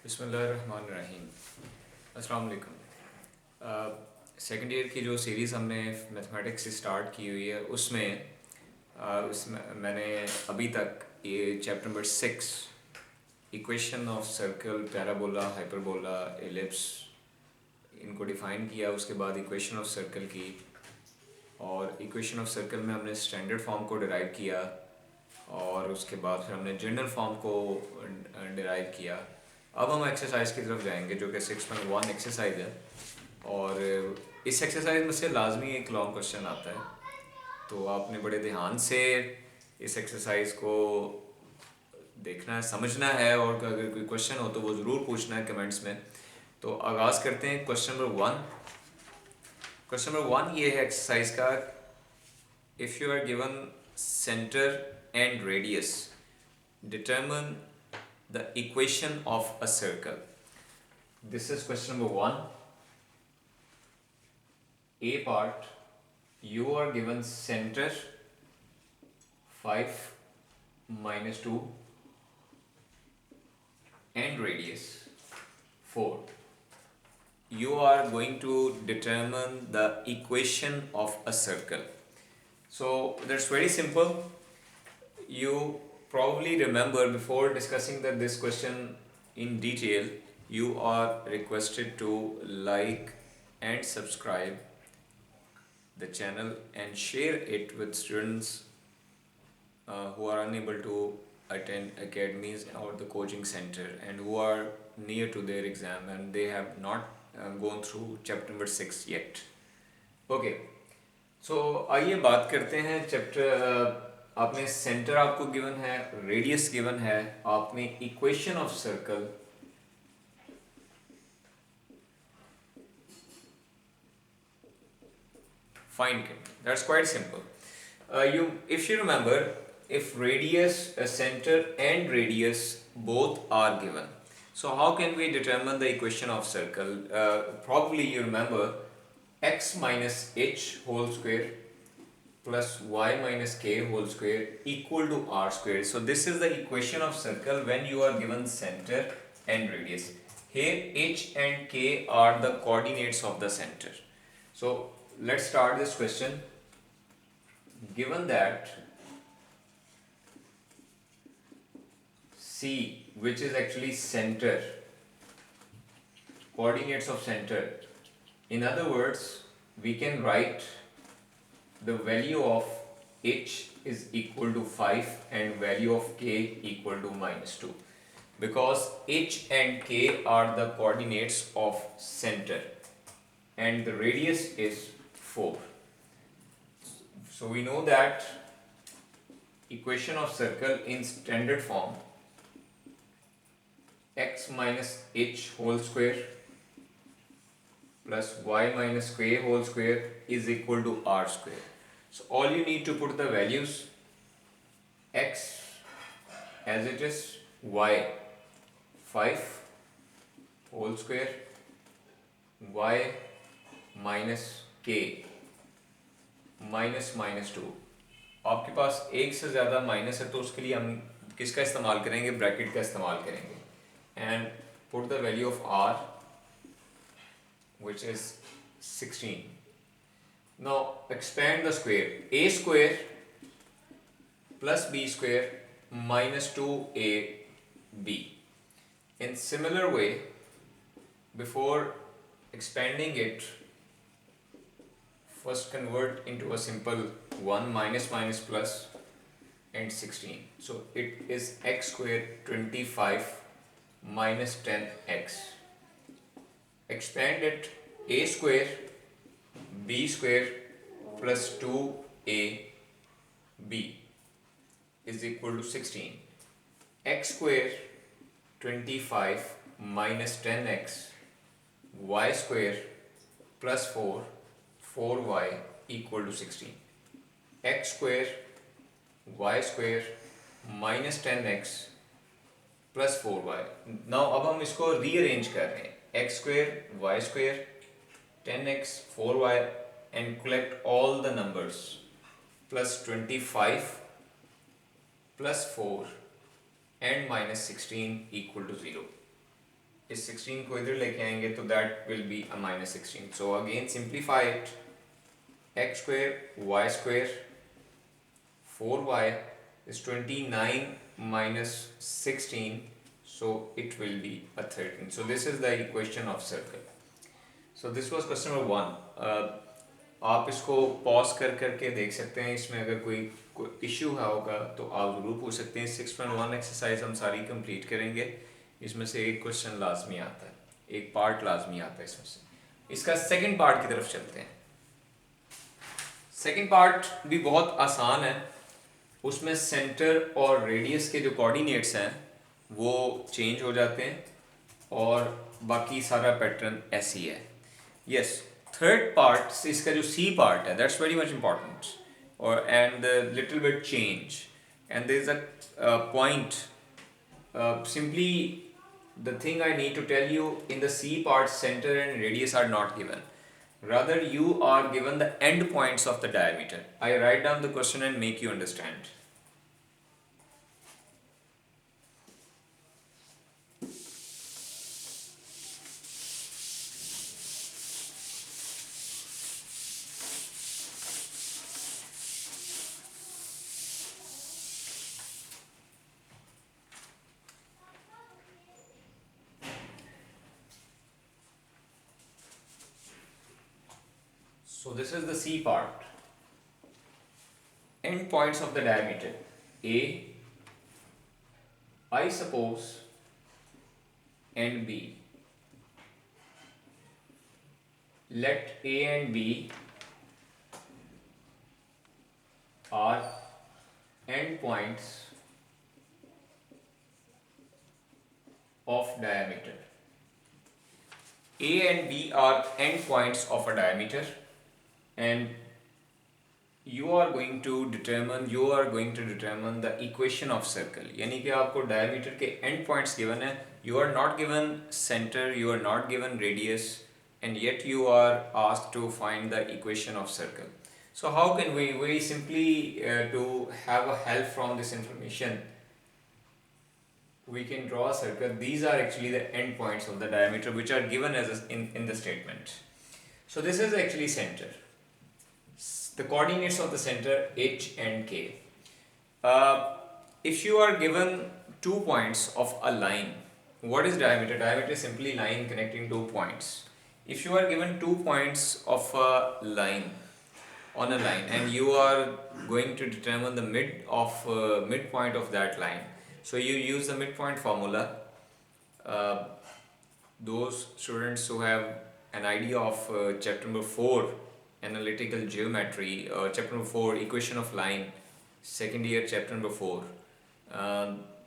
बिस्मिल्लाहिर्रहमानिर्रहीम। अस्सलाम वालेकुम। सेकेंड ईयर की जो सीरीज़ हमने मैथमेटिक्स से स्टार्ट की हुई है उसमें मैंने अभी तक ये chapter number 6 equation of circle, parabola, hyperbola, ellipse इनको डिफ़ाइन किया। उसके बाद इक्वेशन ऑफ सर्कल की, और इक्वेशन ऑफ सर्कल में हमने स्टैंडर्ड फॉर्म को डिराइव किया, और उसके बाद फिर हमने जनरल फॉर्म को डिराइव किया। अब हम एक्सरसाइज की तरफ जाएंगे जो कि 6.1 एक्सरसाइज है, और इस एक्सरसाइज में से लाजमी एक लॉन्ग क्वेश्चन आता है, तो आपने बड़े ध्यान से इस एक्सरसाइज को देखना है, समझना है, और अगर कोई क्वेश्चन हो तो वो ज़रूर पूछना है कमेंट्स में। तो आगाज़ करते हैं क्वेश्चन नंबर 1। क्वेश्चन नंबर 1 ये है एक्सरसाइज का, if you are given centre and radius, determine the equation of a circle. This is question number 1. A part, you are given center 5 minus 2 and radius 4. You are going to determine the equation of a circle. So that's very simple. You probably remember, before discussing this question in detail, you are requested to like and subscribe the channel and share it with students who are unable to attend academies or the coaching center, and who are near to their exam and they have not gone through chapter number 6 yet. Okay, so आइए बात करते हैं chapter. आपने centre आपको given है, radius given है, आपने equation of circle find करना। That's quite simple. if you remember, if radius, center and radius both are given, so how can we determine the equation of circle? Probably you remember x minus h whole square plus y minus k whole square equal to r square. So this is the equation of circle when you are given center and radius. Here h and k are the coordinates of the center. So let's start this question. Given that C, which is actually center, coordinates of center, in other words, we can write the value of h is equal to 5 and value of k equal to minus 2, because h and k are the coordinates of center and the radius is 4. So we know that equation of circle in standard form, x minus h whole square plus y minus k whole square is equal to r square. So all you need to put the values: x as it is, y 5 whole square, y minus k minus minus 2। आपके पास एक से ज़्यादा minus है तो उसके लिए हम किसका इस्तेमाल करेंगे? ब्रैकेट का इस्तेमाल करेंगे। And put the value of r which is 16. Now expand the square. A square plus b square minus 2ab. In similar way, before expanding it, first convert into a simple 1 minus minus plus and 16. So it is x square 25 minus 10x. Expand it, a square b square plus 2ab is equal to 16. X square 25 minus 10x, y square plus 4y equal to 16. X square y square minus 10x plus 4y. Now अब हम इसको rearrange कर रहे हैं, x square y square 10x 4y and collect all the numbers, plus 25 plus 4 and minus 16 equal to 0. इस 16 को इधर लेके आएंगे तो that will be a -16. So again simplify it. x square y square 4y is 29 minus 16, so it will be a 13. So this is the equation of circle. So this was question number 1. आप इसको pause कर करके देख सकते हैं. इसमें अगर कोई इश्यू होगा तो आप ज़रूर पूछ सकते हैं. 6.1 एक्सरसाइज हम सारी कंप्लीट करेंगे. इसमें से एक क्वेश्चन लाजमी आता है, एक पार्ट लाजमी आता है इसमें से. इसका सेकंड पार्ट की तरफ चलते हैं. सेकंड पार्ट भी बहुत आसान है. उसमें सेंटर और रेडियस के जो कोऑर्डिनेट्स हैं वो चेंज हो जाते हैं और बाकी सारा पैटर्न ऐसे ही है. यस, थर्ड पार्ट इसका जो सी पार्ट है दैट्स वेरी मच इम्पॉर्टेंट और and little bit change and there is a point. Simply the thing I need to tell you, in the C part, center and radius are not given. Rather, you are given the end points of the diameter. I write down the question and make you understand. So this is the C part. End points of the diameter. A, I suppose, and B. Let A and B are end points of diameter. A and B are end points of a diameter, and you are going to determine the equation of circle. यानी कि आपको diameter के end points given है. You are not given center, you are not given radius, and yet you are asked to find the equation of circle. So how can we very simply to have a help from this information, we can draw a circle. These are actually the end points of the diameter which are given as in the statement. So this is actually center. The coordinates of the center h and k. If you are given 2 points of a line, what is diameter? Diameter is simply line connecting 2 points. If you are given 2 points of a line on a line and you are going to determine the midpoint of that line, so you use the midpoint formula. Those students who have an idea of chapter number 4, analytical geometry, chapter number 4, equation of line, second year, chapter number 4.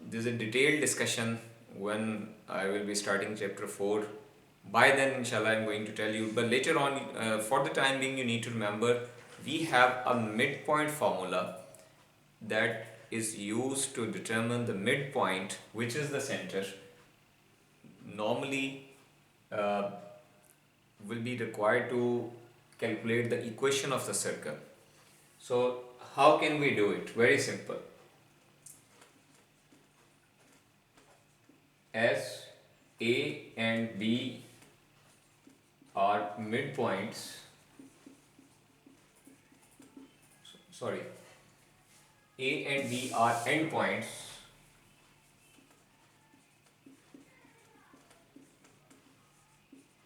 There's a detailed discussion when I will be starting chapter 4. By then, inshallah, I'm going to tell you. But later on, for the time being, you need to remember we have a midpoint formula that is used to determine the midpoint, which is the center. Normally, will be required to calculate the equation of the circle. So how can we do it? Very simple. As A and B are midpoints, sorry, A and B are endpoints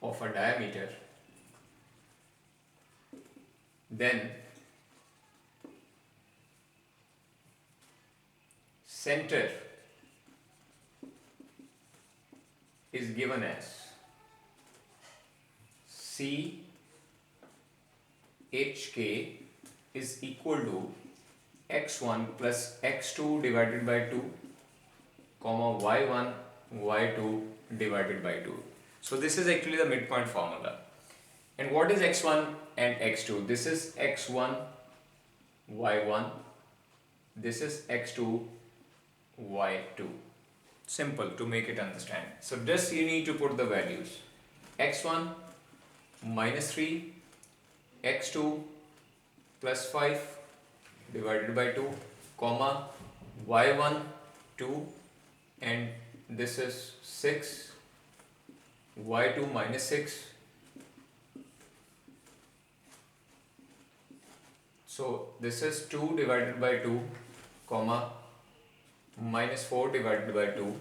of a diameter, then center is given as C HK is equal to x1 plus x2 divided by 2, comma y1 y2 divided by 2. So this is actually the midpoint formula. And what is x1 and x2? This is x1 y1, this is x2 y2. Simple to make it understand. So just you need to put the values. x1 minus 3, x2 plus 5 divided by 2, comma y1 2, and this is 6 y2 minus 6. So this is 2 divided by 2 comma minus 4 divided by 2.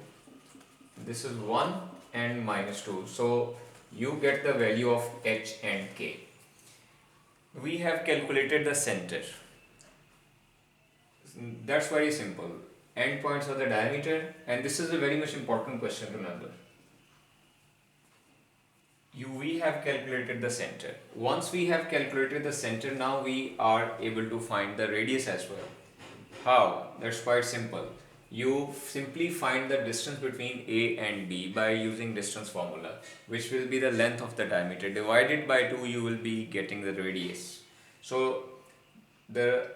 This is 1 and minus 2. So you get the value of h and k. We have calculated the center. That's very simple. Endpoints are the diameter, and this is a very much important question, remember. We have calculated the center. Once we have calculated the center, now we are able to find the radius as well. How? That's quite simple. You simply find the distance between A and B by using distance formula, which will be the length of the diameter. Divided by 2, you will be getting the radius. So the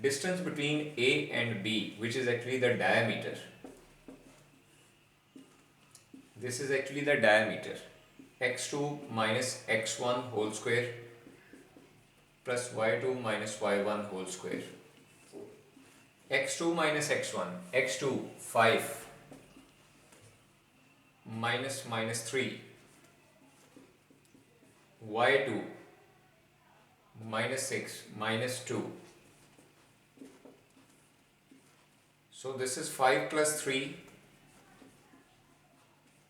distance between A and B, which is actually the diameter, this is actually the diameter, x2 minus x1 whole square plus y2 minus y1 whole square. x2 minus x1, x2 5 minus 3, y2 minus 6 minus 2. So this is 5 plus 3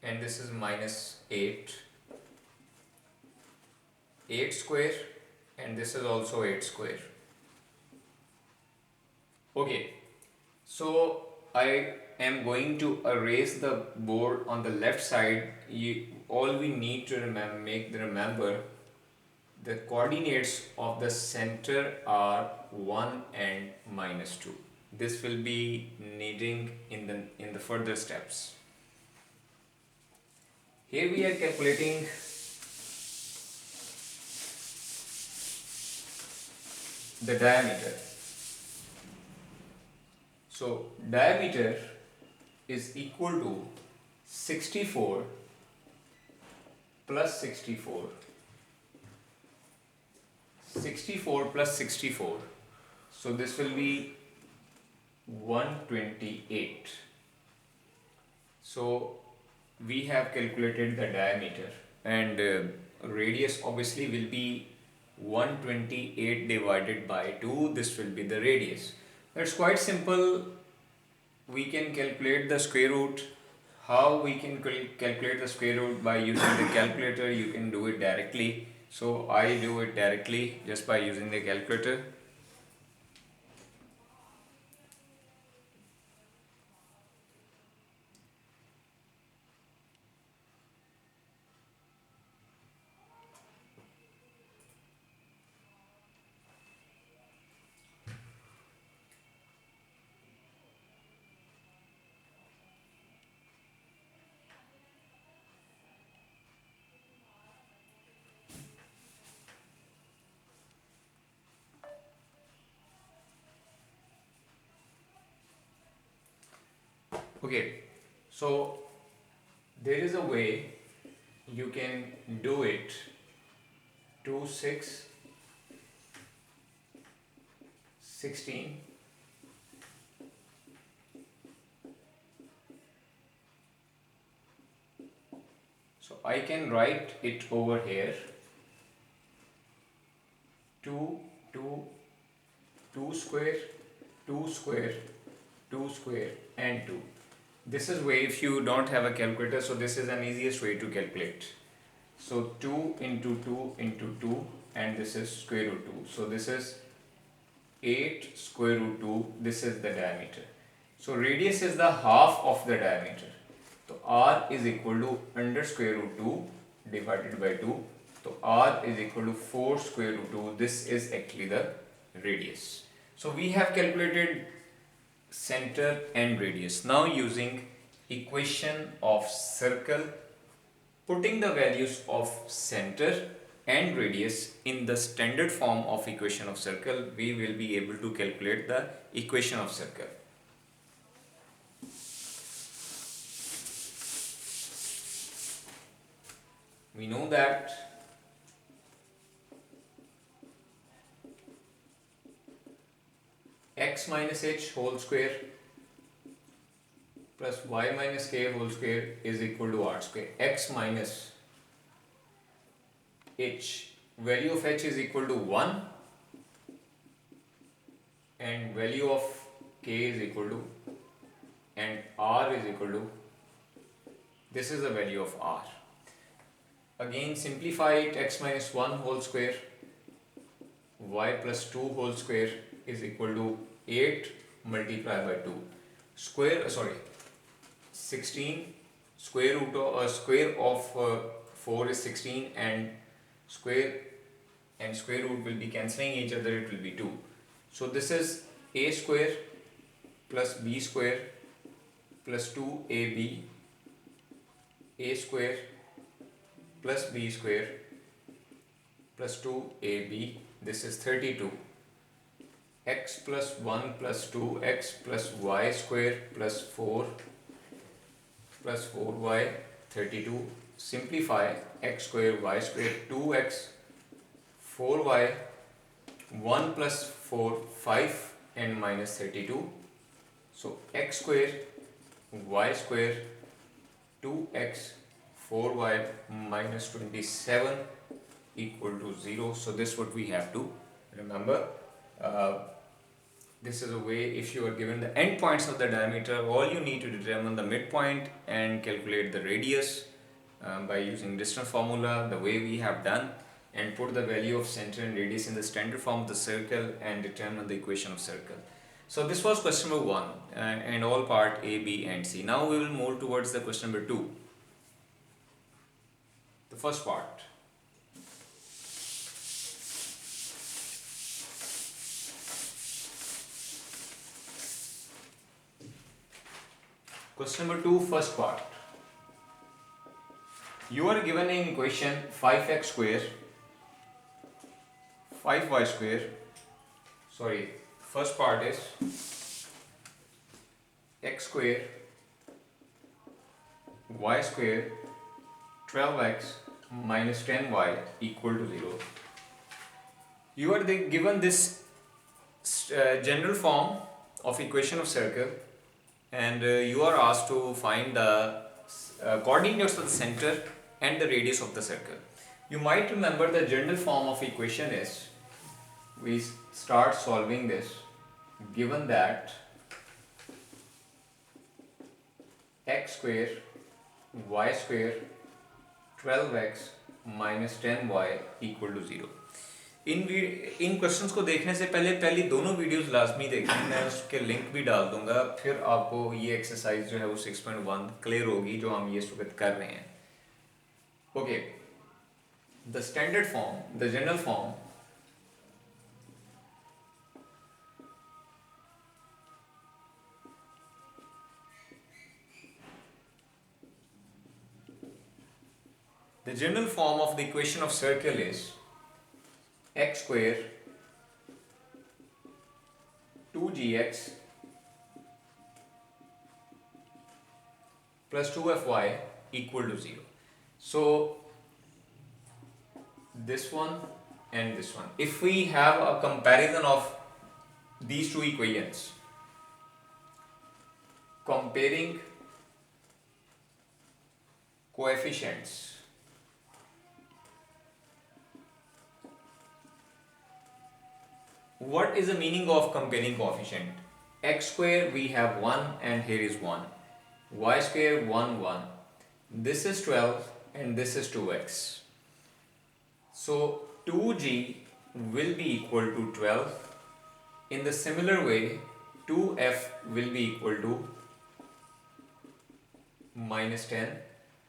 and this is minus 8. 8 square and this is also 8 square. Okay, so I am going to erase the board on the left side. All we need to remember the coordinates of the center are 1 and minus 2. This will be needing in the further steps. Here we are calculating the diameter. So diameter is equal to 64 plus 64. 64 plus 64. So this will be 128. So we have calculated the diameter, and radius obviously will be 128 divided by 2. This will be the radius. That's quite simple. We can calculate the square root. How we can calculate the square root? By using the calculator. You can do it directly. So I do it directly just by using the calculator. Okay, so there is a way you can do it. 2, 6, 16, so I can write it over here. 2, 2, 2 square, 2 square, 2 square and 2. This is way, if you don't have a calculator, so this is an easiest way to calculate. So 2 into 2 into 2, and this is square root 2. So this is 8 square root 2. This is the diameter. So radius is the half of the diameter. So r is equal to under square root 2 divided by 2. So r is equal to 4 square root 2. This is actually the radius. So we have calculated center and radius. Now using equation of circle, putting the values of center and radius in the standard form of equation of circle, we will be able to calculate the equation of circle. We know that x minus h whole square plus y minus k whole square is equal to r square. X minus h, value of h is equal to 1 and value of k is equal to, and r is equal to, this is the value of r. Again simplify it, x minus 1 whole square y plus 2 whole square is equal to 8 multiplied by 2 square, 16, square root of square of 4 is 16, and square root will be cancelling each other, it will be 2. So this is a square plus b square plus 2ab, a square plus b square plus 2ab, this is 32. X plus 1 plus 2, x plus y square plus 4 plus 4y, 32. Simplify, x square y square 2x, 4y, 1 plus 4, 5 and minus 32. So x square y square 2x 4y minus 27 equal to 0. So this is what we have to remember. This is a way, if you are given the endpoints of the diameter, all you need to determine the midpoint and calculate the radius by using distance formula, the way we have done, and put the value of center and radius in the standard form of the circle and determine the equation of circle. So this was question number 1 and all part A, B and C. Now we will move towards the question number 2. The first part. Question number 2, first part. You are given an equation 5x square, 5y square, first part is x square, y square, 12x minus 10y equal to 0. You are given this general form of equation of circle, and you are asked to find the coordinates of the center and the radius of the circle. You might remember the general form of equation is, we start solving this given that x square y square 12x minus 10y equal to 0. In questions को देखने से पहले दोनों videos लाजमी देखें, मैं उसके link भी डाल दूंगा, फिर आपको ये एक्सरसाइज जो है वो 6.1 क्लियर होगी जो हम ये इस वक्त कर रहे हैं. Okay, the standard form, the general form of the equation of circle is x square 2gx plus 2fy equal to 0. So this one and this one, if we have a comparison of these two equations, comparing coefficients, what is the meaning of comparing coefficient? X square we have 1 and here is 1, y square 1 1, this is 12 and this is 2x. So 2g will be equal to 12. In the similar way 2f will be equal to minus 10.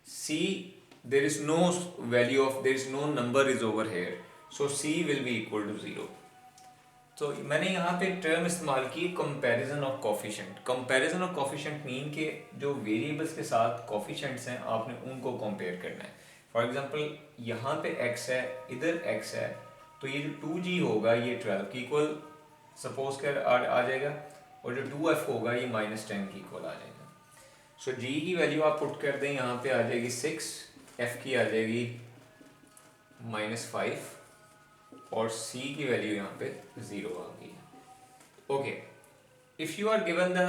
C, there is no value of, there is no number is over here, so C will be equal to 0. तो मैंने यहाँ पे term इस्तेमाल की comparison of coefficient. Comparison of coefficient mean के जो variables के साथ कोफिशिएंट्स हैं आपने उनको कंपेयर करना है. फॉर एग्जांपल यहाँ पे x है, इधर x है, तो ये जो 2g होगा ये 12 की इक्वल सपोज कर आ जाएगा, और जो 2f होगा ये माइनस 10 की इक्वल आ जाएगा. सो g की वैल्यू आप पुट कर दें, यहाँ पे आ जाएगी 6, f की आ जाएगी -5 और c की वैल्यू यहाँ पे 0 आ गई. Okay, if you are given the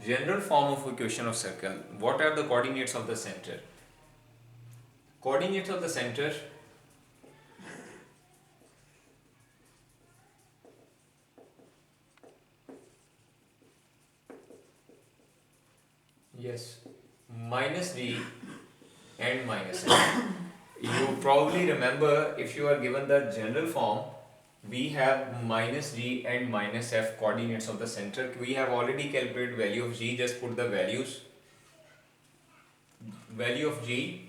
general form of equation of circle, what are the coordinates of the center? Coordinates of the center Yes, minus g and minus f. You probably remember, if you are given the general form, we have minus g and minus f coordinates of the center. We have already calculated value of g, just put the values. Value of g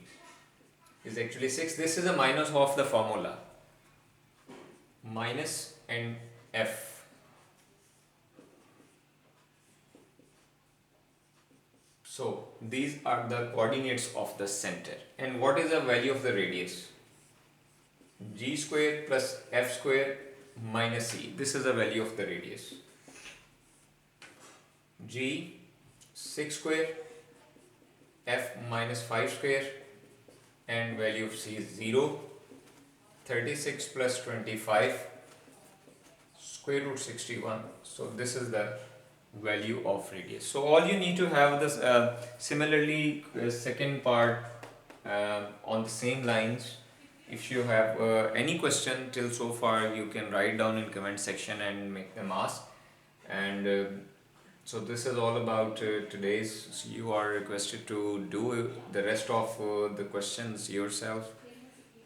is actually 6. This is a minus of the formula. Minus and f. So these are the coordinates of the center. And what is the value of the radius? G square plus f square minus c. This is the value of the radius. G 6 square, f minus 5 square, and value of c is 0. 36 plus 25 square root 61. So this is the value of radius. So all you need to have this similarly second part on the same lines. If you have any question till so far, you can write down in comment section and make them ask. And so this is all about today's. So you are requested to do the rest of the questions yourself.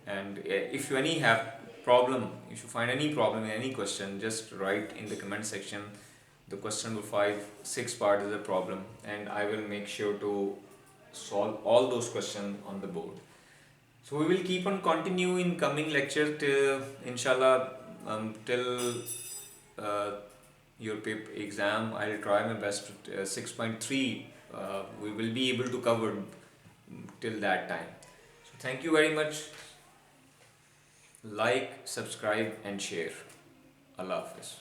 And if you any have problem, if you find any problem in any question, just write in the comment section. The question number 5, 6 part is a problem, and I will make sure to solve all those questions on the board. So we will keep on continue in coming lecture till inshallah till your paper exam. I'll try my best. 6.3 we will be able to cover till that time. So thank you very much. Like, subscribe and share. Allah Hafiz.